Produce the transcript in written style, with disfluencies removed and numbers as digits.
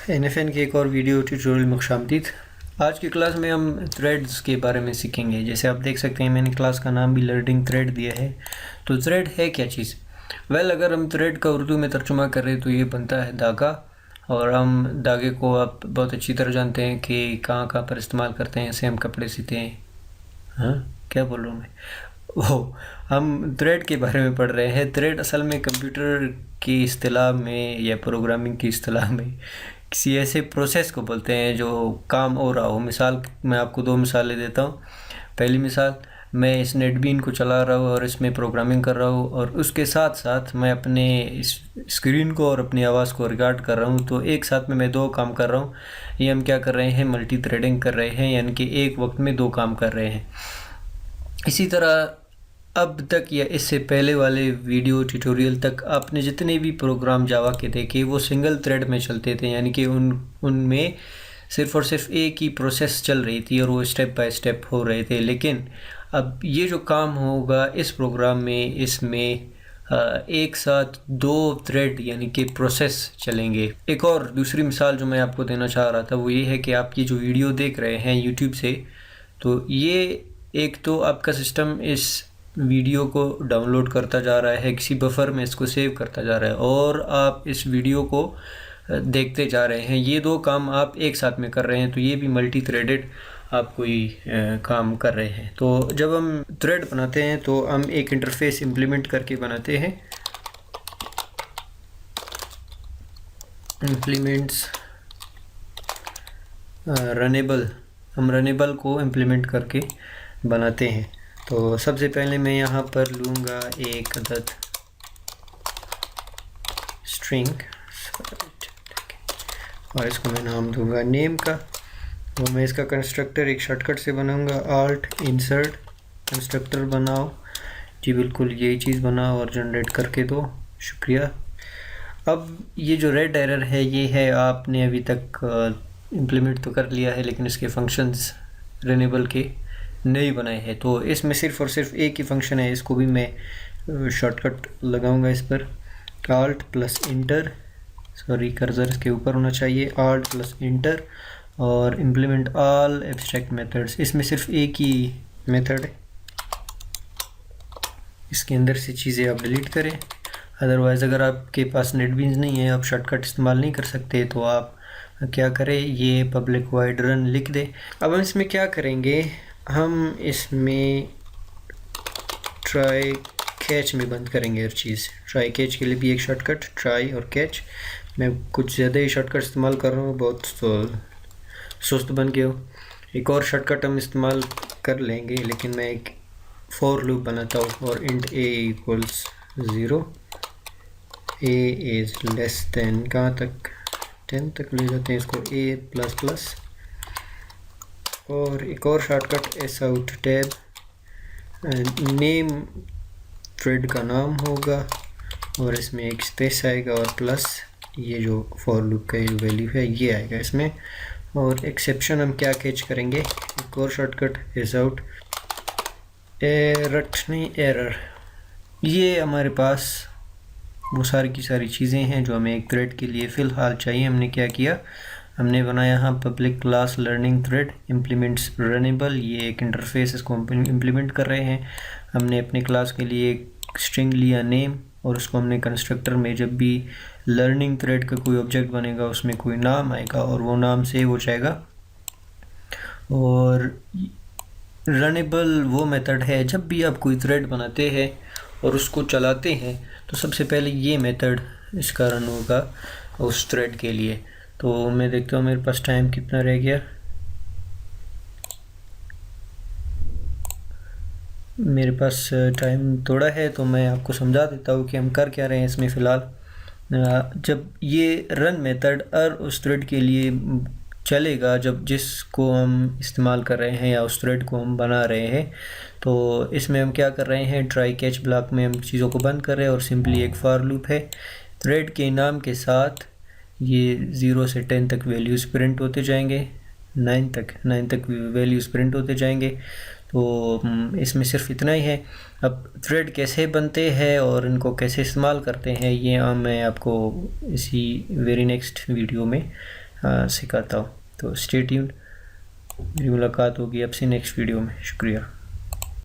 NFN की एक और वीडियो ट्यूटोरियल में खुशामदीद। आज की क्लास में हम थ्रेड्स के बारे में सीखेंगे। जैसे आप देख सकते हैं मैंने क्लास का नाम भी लर्निंग थ्रेड दिया है। तो थ्रेड है क्या चीज़? अगर हम थ्रेड का उर्दू में तर्जुमा करें तो ये बनता है धागा। और हम धागे को आप बहुत अच्छी तरह जानते हैं कि कहाँ कहाँ पर इस्तेमाल करते हैं। जैसे हम कपड़े सीते हैं। हाँ, क्या बोल रहा हूँ मैं? वो हम थ्रेड के बारे में पढ़ रहे हैं। थ्रेड असल में कंप्यूटर की इस्तिलाह में या प्रोग्रामिंग की इस्तिलाह में किसी ऐसे प्रोसेस को बोलते हैं जो काम हो रहा हो। मिसाल मैं आपको दो मिसालें देता हूँ। पहली मिसाल, मैं इस नेटबीन को चला रहा हूँ और इसमें प्रोग्रामिंग कर रहा हूँ और उसके साथ साथ मैं अपने इस स्क्रीन को और अपनी आवाज़ को रिकॉर्ड कर रहा हूँ। तो एक साथ में मैं दो काम कर रहा हूँ। ये हम क्या कर रहे हैं? मल्टी थ्रेडिंग कर रहे हैं, यानी कि एक वक्त में दो काम कर रहे हैं। इसी तरह अब तक या इससे पहले वाले वीडियो ट्यूटोरियल तक आपने जितने भी प्रोग्राम जावा के देखे वो सिंगल थ्रेड में चलते थे, यानी कि उनमें सिर्फ़ और सिर्फ एक ही प्रोसेस चल रही थी और वो स्टेप बाय स्टेप हो रहे थे। लेकिन अब ये जो काम होगा इस प्रोग्राम में, इसमें एक साथ दो थ्रेड यानी कि प्रोसेस चलेंगे। एक और दूसरी मिसाल जो मैं आपको देना चाह रहा था वो ये है कि आप ये जो वीडियो देख रहे हैं यूट्यूब से, तो ये एक तो आपका सिस्टम इस वीडियो को डाउनलोड करता जा रहा है, किसी बफर में इसको सेव करता जा रहा है और आप इस वीडियो को देखते जा रहे हैं। ये दो काम आप एक साथ में कर रहे हैं, तो ये भी मल्टी थ्रेडेड आप कोई काम कर रहे हैं। तो जब हम थ्रेड बनाते हैं तो हम एक इंटरफेस इम्प्लीमेंट करके बनाते हैं। इम्प्लीमेंट्स रनेबल, हम रनेबल को इम्प्लीमेंट करके बनाते हैं। तो सबसे पहले मैं यहाँ पर लूँगा एक अदद स्ट्रिंग और इसको मैं नाम दूँगा नेम का। तो मैं इसका कंस्ट्रक्टर एक शॉर्टकट से बनाऊँगा, आल्ट इंसर्ट कंस्ट्रक्टर बनाओ। जी बिल्कुल यही चीज़ बनाओ और जनरेट करके दो, शुक्रिया। अब ये जो रेड एरर है ये है आपने अभी तक इम्प्लीमेंट तो कर लिया है लेकिन इसके फंक्शंस रनेबल के नहीं बनाए हैं। तो इसमें सिर्फ़ और सिर्फ एक ही फंक्शन है, इसको भी मैं शॉर्टकट लगाऊंगा इस पर, alt plus inter, sorry cursor इसके ऊपर होना चाहिए, आल्ट प्लस इंटर और इम्प्लीमेंट ऑल एब्स्ट्रैक्ट मेथड्स। इसमें सिर्फ एक ही मेथड है, इसके अंदर से चीज़ें आप डिलीट करें। अदरवाइज़ अगर आपके पास नेटबीन्स नहीं है, आप शॉर्टकट इस्तेमाल नहीं कर सकते, तो आप क्या करें, ये पब्लिक वाइड रन लिख दें। अब हम इसमें क्या करेंगे, हम इसमें ट्राई कैच में बंद करेंगे हर चीज़। ट्राई कैच के लिए भी एक शॉर्टकट, ट्राई और कैच। मैं कुछ ज़्यादा ही शॉर्टकट इस्तेमाल कर रहा हूँ, बहुत सुस्त बन गया हो। एक और शॉर्टकट हम इस्तेमाल कर लेंगे, लेकिन मैं एक फॉर लूप बनाता हूँ और int A equals 0, A is less than कहाँ तक, 10 तक ले जाते हैं इसको, ए प्लस प्लस। और एक और shortcut S out tab, name thread का नाम होगा और इसमें एक स्पेस आएगा और प्लस ये जो फॉर लूप का जो वैल्यू है ये आएगा इसमें। और एक्सेप्शन हम क्या कैच करेंगे, एक और शॉर्टकट एस आउट एरर। ये हमारे पास वो सारी की सारी चीज़ें हैं जो हमें एक थ्रेड के लिए फ़िलहाल चाहिए। हमने क्या किया, हमने बनाया यहाँ public class learning thread implements runnable, ये एक इंटरफेस, इसको हम इम्प्लीमेंट कर रहे हैं। हमने अपने क्लास के लिए एक स्ट्रिंग लिया नेम और उसको हमने कंस्ट्रक्टर में, जब भी लर्निंग थ्रेड का कोई ऑब्जेक्ट बनेगा उसमें कोई नाम आएगा और वो नाम सेव हो जाएगा। और रनेबल वो मेथड है जब भी आप कोई थ्रेड बनाते हैं और उसको चलाते हैं तो सबसे पहले ये मेथड इसका रन होगा उस थ्रेड के लिए। तो मैं देखता हूँ मेरे पास टाइम कितना रह गया। मेरे पास टाइम थोड़ा है तो मैं आपको समझा देता हूँ कि हम कर क्या रहे हैं इसमें फ़िलहाल। जब ये रन मेथड उस थ्रेड के लिए चलेगा जब जिसको हम इस्तेमाल कर रहे हैं या उस थ्रेड को हम बना रहे हैं, तो इसमें हम क्या कर रहे हैं, ट्राई कैच ब्लॉक में हम चीज़ों को बंद कर रहे हैं और सिंपली एक फॉर लूप है। थ्रेड के नाम के साथ ये 0 से 10 तक वैल्यूज़ प्रिंट होते जाएंगे, 9 तक वैल्यूज़ प्रिंट होते जाएंगे। तो इसमें सिर्फ इतना ही है। अब थ्रेड कैसे बनते हैं और इनको कैसे इस्तेमाल करते हैं ये मैं आपको इसी वेरी नेक्स्ट वीडियो में सिखाता हूँ। तो स्टे ट्यून्ड, मेरी मुलाकात होगी आपसे नेक्स्ट वीडियो में। शुक्रिया।